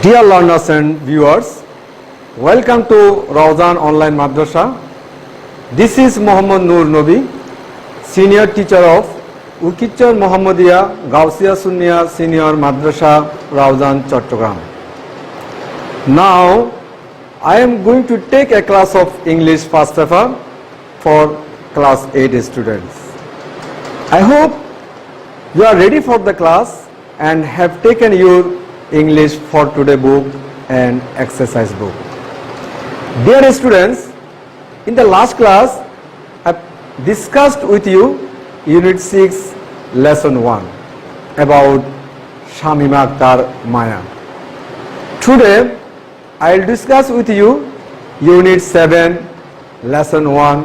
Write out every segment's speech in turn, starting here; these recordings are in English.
Dear learners and viewers, welcome to Rawzan Online Madrasa. This is Muhammad Noor Nabi, Senior Teacher of Ukitchar Muhammadiya Gausiya Sunniya Senior Madrasa Rawzan Chattogram. Now, I am going to take a class of English first paper for class 8 students. I hope you are ready for the class and have taken your English for today book and exercise book. Dear students, in the last class I discussed with you Unit 6 Lesson 1 about Shamima Akhtar Maya. Today I will discuss with you Unit 7 Lesson 1.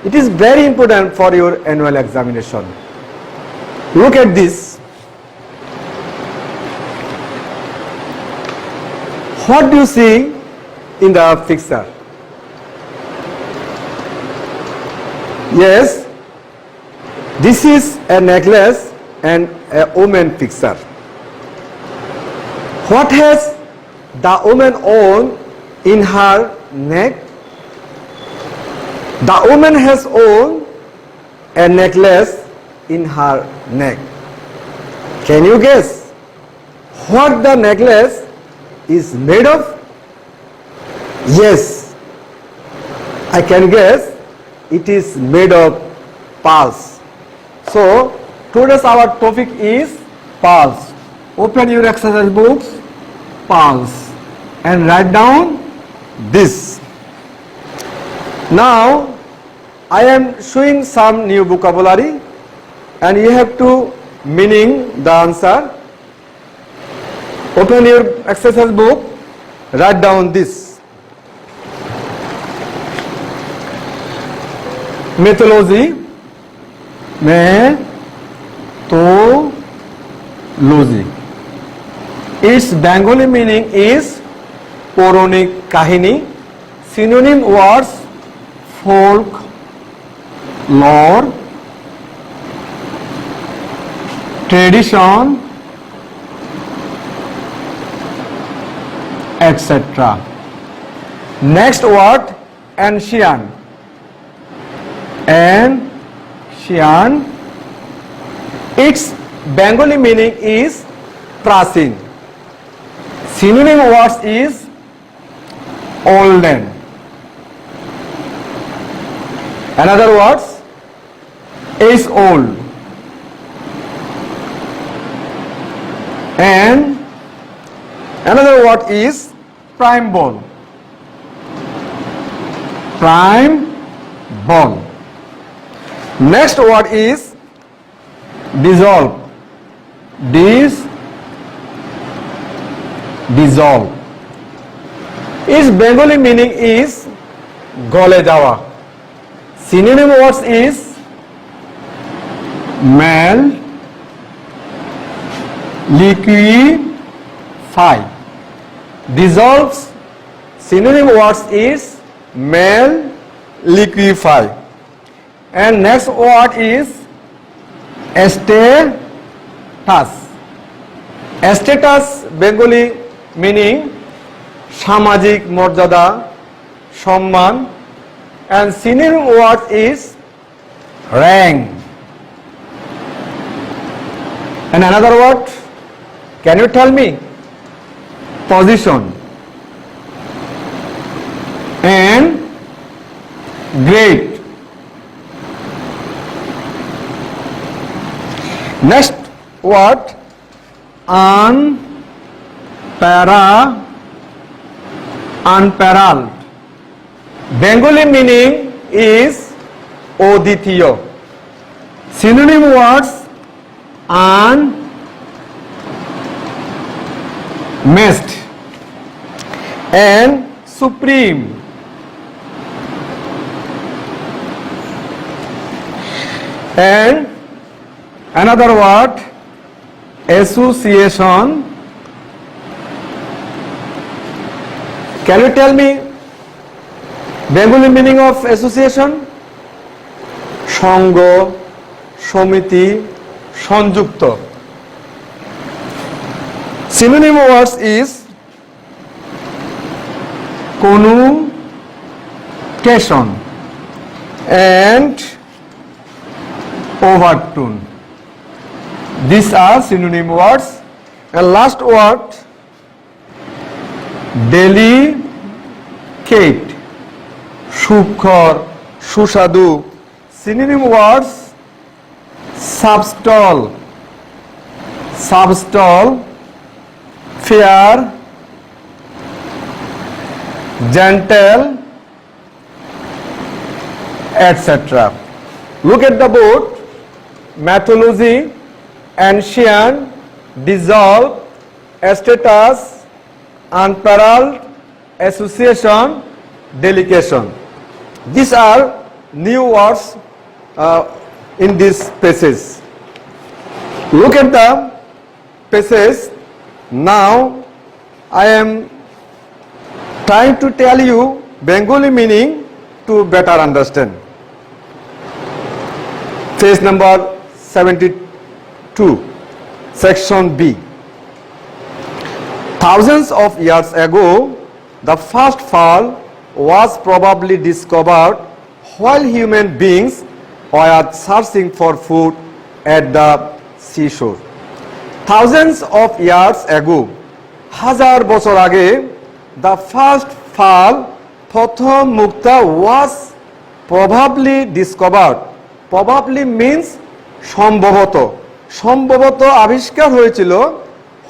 It is very important for your annual examination. Look at this. What do you see in the picture? Yes, this is a necklace and a woman picture. What has the woman on in her neck? The woman has on a necklace in her neck. Can you guess what the necklace is made of? Yes, I can guess it is made of pearls. So today's our topic is pearls. Open your exercise books, pearls, and write down this. Now I am showing some new vocabulary and you have to meaning the answer. Open your exercise book, write down this. Mythology, mythology. Its Bengali meaning is Puranik Kahini. Synonym words folk, lore, tradition, etc. Next word, ancient. Ancient. Its Bengali meaning is prasin. Synonym words is olden. Another words is old. And another word is prime ball. Prime ball. Next word is dissolve. Dissolve. Its Bengali meaning is gole jawa. Synonym words is melt, liquefy. Dissolves, synonym words is melt, liquefy. And next word is status. Status Bengali meaning samajik morjada, সম্মান, and synonym word is rank. And another word, can you tell me? Position. And grade. Next word, unparalleled. Bengali meaning is oditiyo. Synonym words unmatched and supreme. And another word, association. Can you tell me Bengali meaning of association? Shongo, Shomiti, Shonjukto. Synonym words is connotation and overtone. These are synonym words. And last word, delicate, সুখর, সুস্বাদু. Synonym words, subtle, fair, gentle, etc. Look at the board. Mythology, ancient, dissolve, status, unparalleled, association, delegation. These are new words in these passages. Look at the passage. Now I am trying to tell you Bengali meaning to better understand. Page number 72, section B. Thousands of years ago, the first fall was probably discovered while human beings were searching for food at the seashore. Thousands of years ago, হাজার বছর আগে, the first fall, প্রথম মুক্তা was probably discovered. Probably means সম্ভবত আবিষ্কার হয়েছিল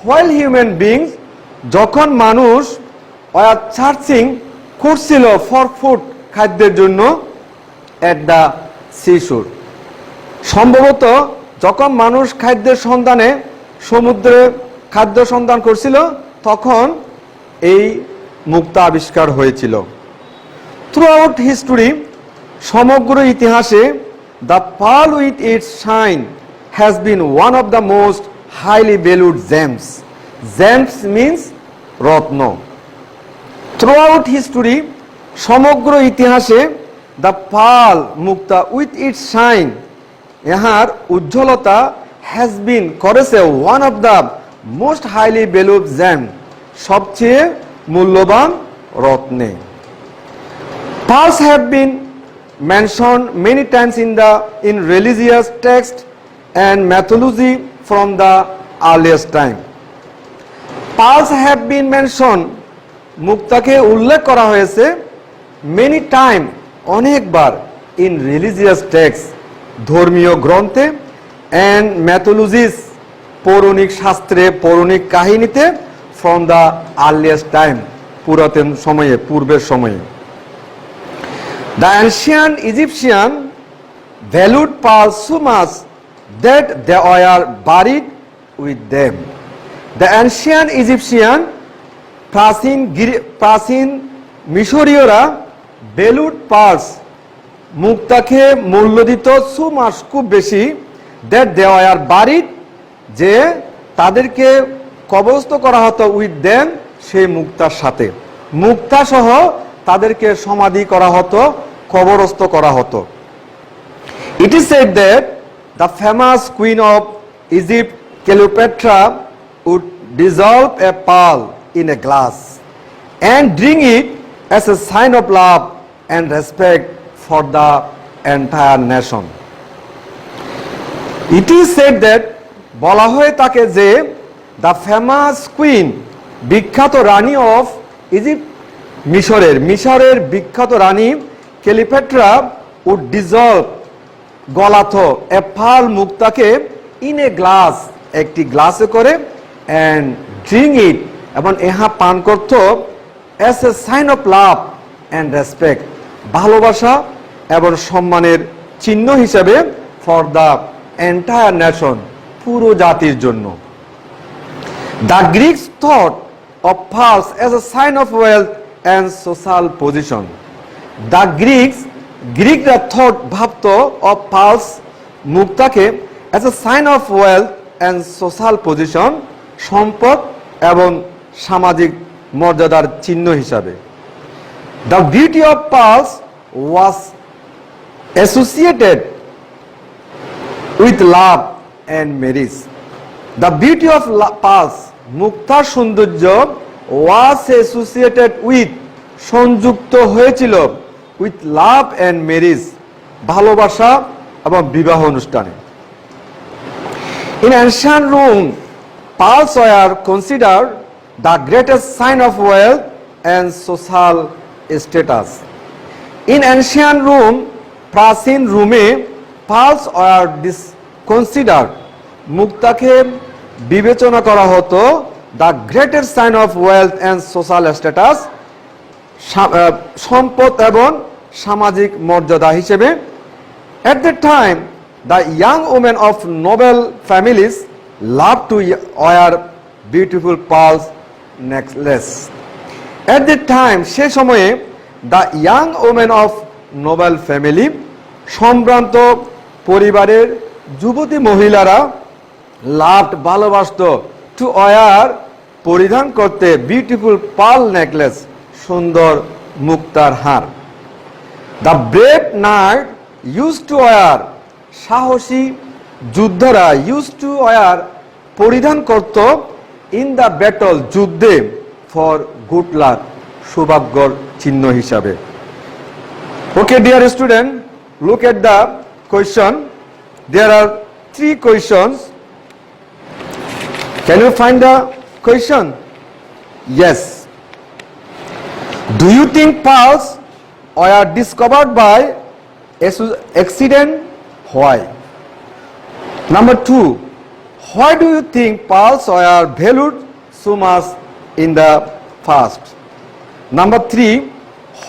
while human beings, যখন মানুষ were searching করছিল for food, খাদ্যের জন্য, at the seashore. সম্ভবত যখন মানুষ খাদ্যের সন্ধানে সমুদ্রে খাদ্য সন্ধান করছিল তখন এই মুক্তা আবিষ্কার হয়েছিল। Throughout history, সমগ্র ইতিহাসে, the pearl with its shine has been one of the most highly valued gems. Gems means Ratna. Throughout history, সমগ্র ইতিহাসে, the pearl Mukta with its shine, ইহার উজ্জ্বলতা has been করেছে one of the most highly valued gem, সবচেয়ে মূল্যবান রত্নে. Pearls have been mentioned many times in religious text and mythology from the earliest time. Pearls have been mentioned, মুক্তাকে উল্লেখ করা হয়েছে many time, অনেকবার, in religious text, ধর্মীয় গ্রন্থে, and mythologies, পৌরাণিক শাস্ত্রে, পৌরাণিক কাহিনীতে, from the earliest time, পুরাতন সময়ে, পূর্বের সময়ে. The ancient Egyptian valued pearls so much that they were buried with them. The ancient Egyptian, প্রাচীন মিশরীয়রা valued pearls, মুক্তাকে মূল্য দিত so much, খুব বেশি, that they were buried, যে তাদেরকে কবরস্থ করা হতো with them, সেই মুক্তার সাথে, মুক্তা সহ তাদেরকে সমাধি করা হতো, কবরস্থ করা হতো. It is said that the famous queen of Egypt, Cleopatra, would dissolve a pearl in a glass and drink it as a sign of love and respect for the entire nation. It is said that, বলা হয়ে থাকে যে, the famous queen, বিখ্যাত রানী of Egypt, মিশরের বিখ্যাত রানী Cleopatra would dissolve, গলাত, a pearl, মুক্তাকে, in a glass, একটি গ্লাসে করে, and drink it, এবং ইহা পান করত, as a sign of love and respect, ভালোবাসা এবং সম্মানের চিহ্ন হিসেবে, for the entire nation, পুরো জাতির জন্য. The Greeks thought of pearls as a sign of wealth and social position. The Greekরা thought, ভাবত, of pearls, মুক্তাকে, as a sign of wealth and social position, সম্পদ এবং সামাজিক মর্যাদার চিহ্ন হিসাবে. The beauty of pearls was associated with love and marriage. The beauty of pearls, মুক্তার সৌন্দর্য, was associated with, সংযুক্ত হয়েছিল উইথ লাভ অ্যান্ড ম্যারেজ, ভালোবাসা এবং বিবাহ অনুষ্ঠানে। In ancient Rome, pearls were considered the greatest sign of wealth and social status. In ancient Rome, প্রাচীন রোমে pearls were considered, মুক্তাকে বিবেচনা করা হতো the greatest sign of wealth and social status, সম্পদ এবং সামাজিক মর্যাদা হিসেবে। At that time, the young women of noble families loved to wear beautiful pearls necklace. At that time, সে সময়ে the young women of noble family, সম্ভ্রান্ত পরিবারের যুবতী মহিলারা loved, ভালোবাসত to wear, পরিধান করতে beautiful pearl necklace, সুন্দর মুক্তার হার। The brave knight used to wear, সাহসী যোদ্ধারা used to wear, পরিধান করত in the battle, যুদ্ধে, for good luck, সৌভাগ্যর চিহ্ন হিসাবে। Okay, dear student, look at the question. There are 3 questions. Can you find the question? Yes. Do you think pearls were discovered by accident? Why? Number 2, why do you think pearls were valued so much in the past? Number 3,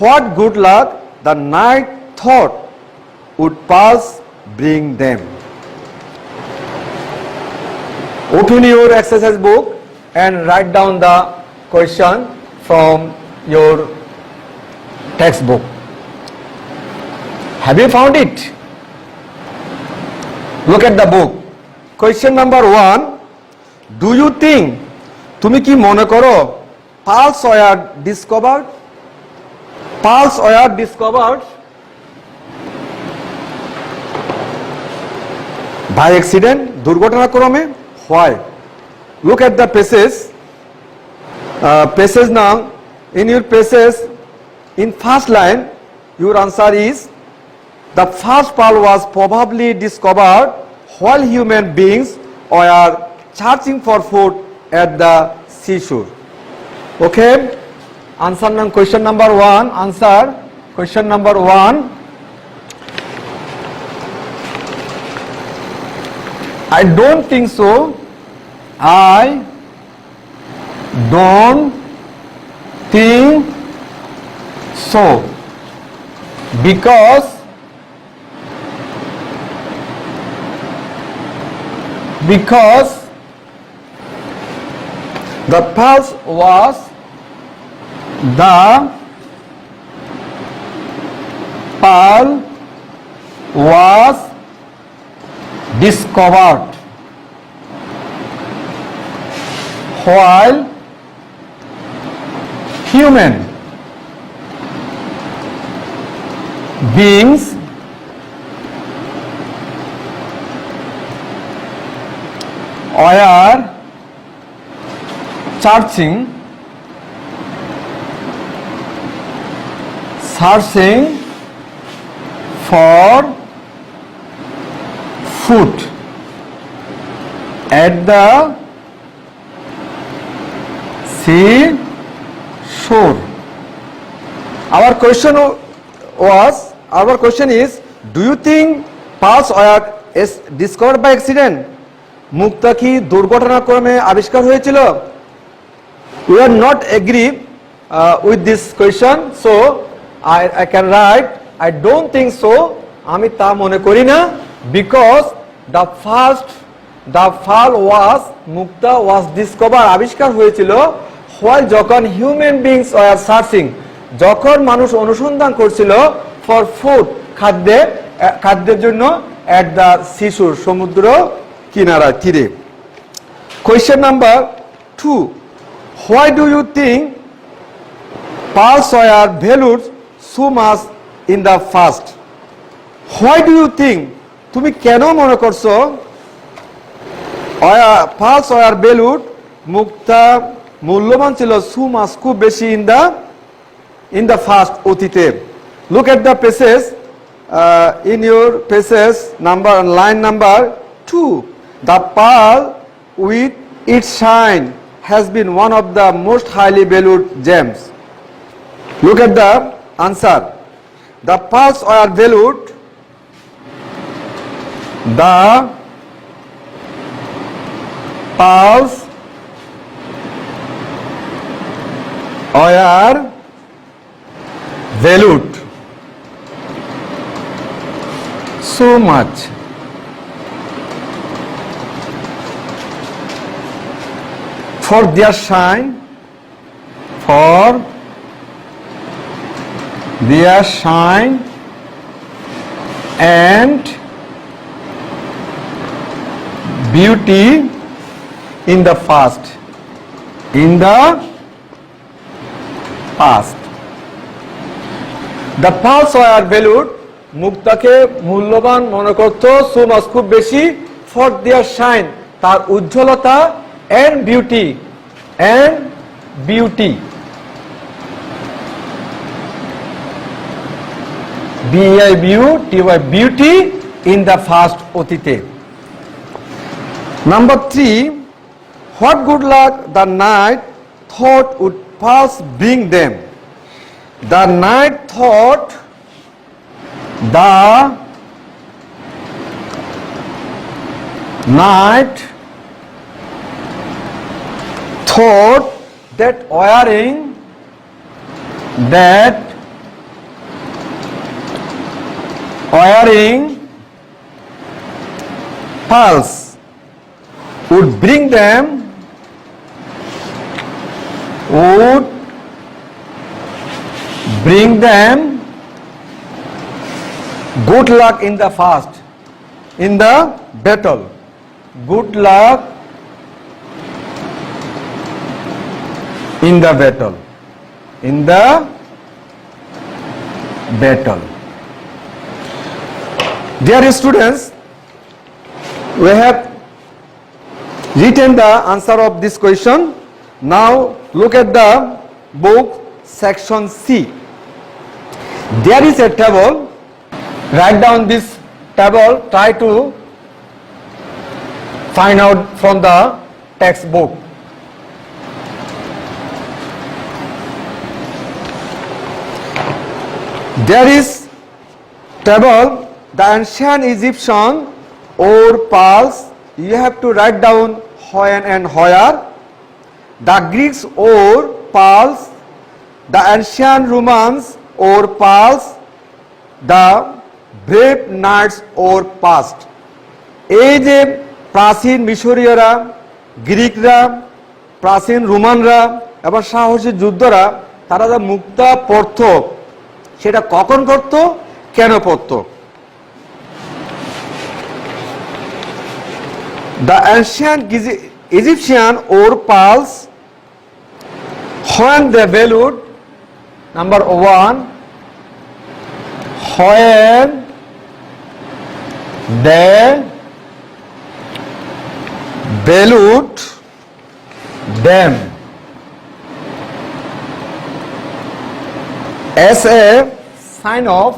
what good luck the knight thought would pearls bring them? Open your exercise book and write down the question from your textbook. Have you found it? Look at the book. Question number 1, do you think, তুমি কি মনে করো pearls were discovered? Pearls were discovered by accident, দুর্ঘটনাক্রমে? Why? Look at the passage. Passage now. In your passage, in first line, your answer is the first pearl was probably discovered while human beings were searching for food at the seashore. Okay? Answer question number 1. Answer question number 1. I don't think so. I don't think so. Because the pearl was discovered while human beings were searching for food at the seashore. Our question is, do you think pearls were discovered by accident? মুক্তা কি দুর্ঘটনাক্রমে আবিষ্কার হয়েছিল? We are not agree with this question, so I can write I don't think so. আমি তা মনে করি না, because the pearl was, Mukta was discovered, আবিষ্কার হয়েছিল while যখন human beings were searching, যখন মানুষ অনুসন্ধান করছিল for food, খাদ্যের জন্য at the seashore, সমুদ্র কিনারা তীরে। Question number 2, why do you think pearls were valued so much in the past? Why do you think, তুমি কেন মনে করছো pearls were valued, মুক্তা মূল্যবান ছিল so much, খুব বেশি, in the in the past অতীতে. Look at the passages in your passages number line number 2. The pearl with its shine has been one of the most highly valued gems. Look at the answer. The pearls are valued. The pearls are valued so much for their shine, and beauty in the past. The pearls are valued, মুক্তাকে মূল্যবান মনে করত, so much খুব বেশি, for their shine তার উজ্জ্বলতা, and beauty beauty in the past অতীতে. Number 3, what good luck the knight thought would pearls bring them. The knight thought that wearing pearls would bring them good luck in the past, in the battle. Good luck in the battle. Dear students, we have written the answer of this question. Now look at the book section C. There is a table. Write down this table. Try to find out from the textbook. There is table. The ancient Egyptian or pearls. You have to write down when and where. The Greeks or pearls. The ancient Romans or pearls. The brave knights or past. এই যে প্রাচীন মিশরীয়রা, গ্রিকরা, প্রাচীন রোমানরা এবং সাহসী যুদ্ধরা তারা যে মুক্তা পড়ত, সেটা কখন পড়ত, কেন পড়ত? The ancient Egyptian or pearls, when they valued, number 1, when they valued them as a sign of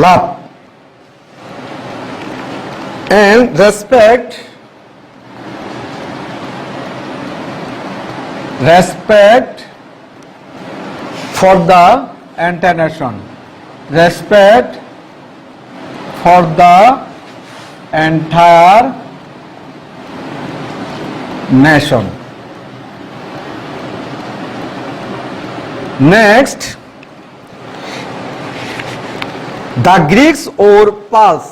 love and respect for the entire nation. Respect for the entire nation. Next, the Greeks or pearls.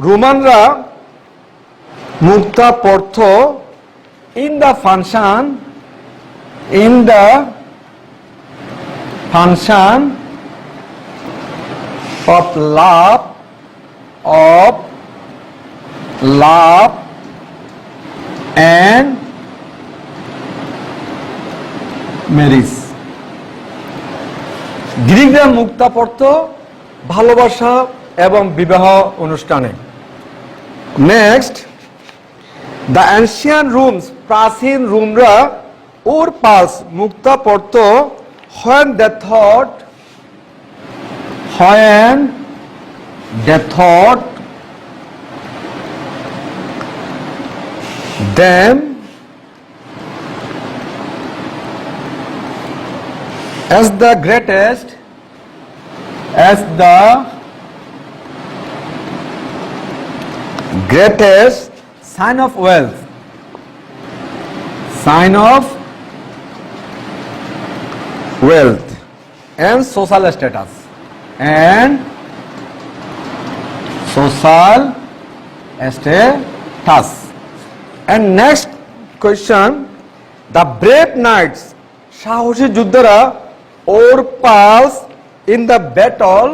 রোমানরা মুক্তা পড়ত in the function of love and marriage. গ্রিকরা মুক্তা পড়ত ভালোবাসা এবং বিবাহ অনুষ্ঠানে. Next, The ancient rooms, প্রাচীন রুমরা ওর pulse মুক্তা পড়ত when they thought them as the greatest sign of wealth, and social status, and next question, the brave knights, সাহসী যোদ্ধারা or pulse in the battle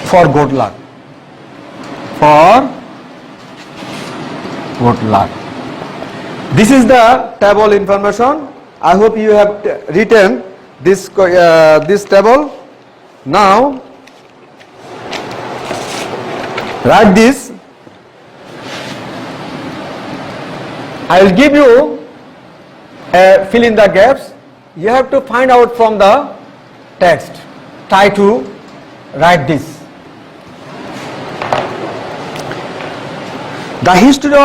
for good luck, this is the table information. I hope you have written this table. Now write this. I will give you fill in the gaps. You have to find out from the text. Try to write this. The history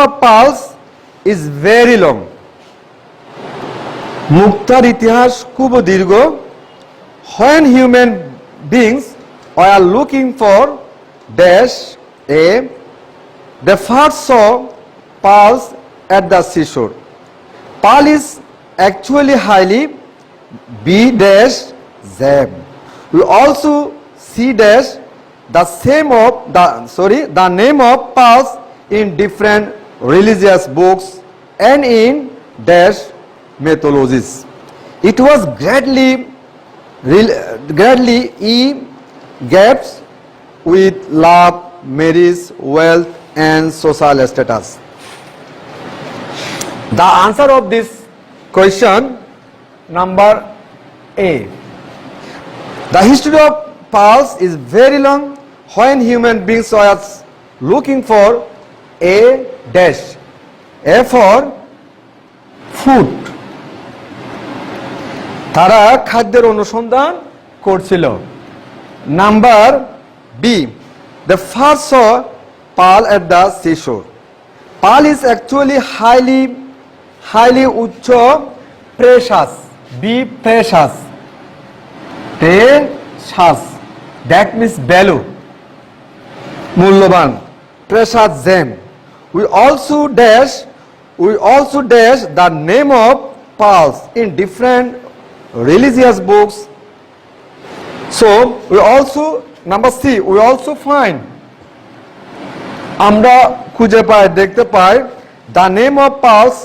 of pulse is very long. মুক্তার ইতিহাস খুব দীর্ঘ. When human beings are looking for dash a, they first saw pulse at the seashore. Pulse is actually highly b dash them. We also see dash the name of pulse in different religious books and in dash mythologies. It was greatly gaps with love, marriage, wealth, and social status. The answer of this question, number A. The history of pulse is very long. When human beings were looking for a dash, A for food. তারা খাদ্যের অনুসন্ধান করছিল. Number B. The first saw pearl at the seashore. Pearl is actually highly উচ্চ precious. B precious. That means value. মূল্যবান. Precious gem. We also dash the name of pearls in different religious books. So we also, number C, we also find, আমরা খুঁজে পাই, দেখতে পাই, the name of pearls,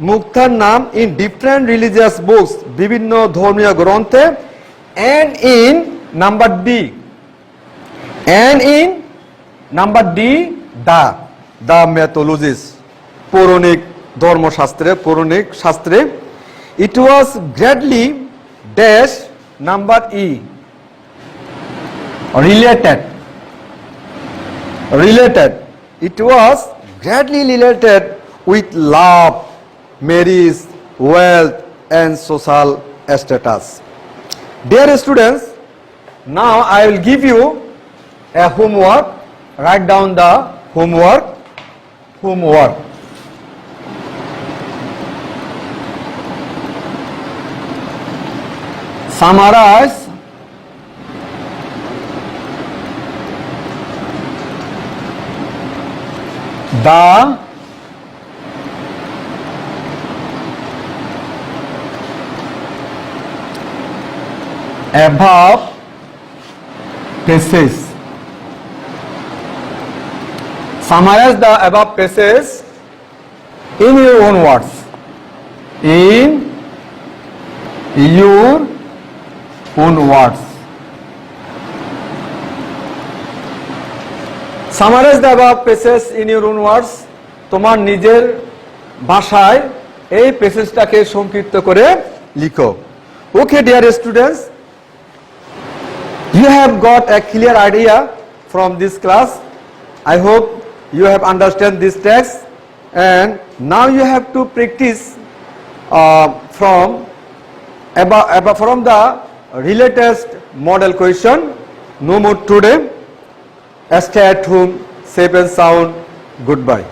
মুক্তার নাম in different religious books, বিভিন্ন ধর্মীয় গ্রন্থে, and in number D, the mythologies, পৌরাণিক ধর্মশাস্ত্রে, পৌরাণিক শাস্ত্রে. It was greatly dash number E, related. It was greatly related with love, marriage, wealth, and social status. Dear students, now I will give you a homework. Write down the homework. Summarize the above passages. Summarize the above passages in your own words. Summarize the above passages in your own words. তোমার নিজের ভাষায় এই প্যাসেজটাকে সংক্ষিপ্ত করে লিখো. Okay, dear students, you have got a clear idea from this class. I hope you have understand this text, and now you have to practice from the related model question. No more today. Stay at home, safe and sound. Goodbye.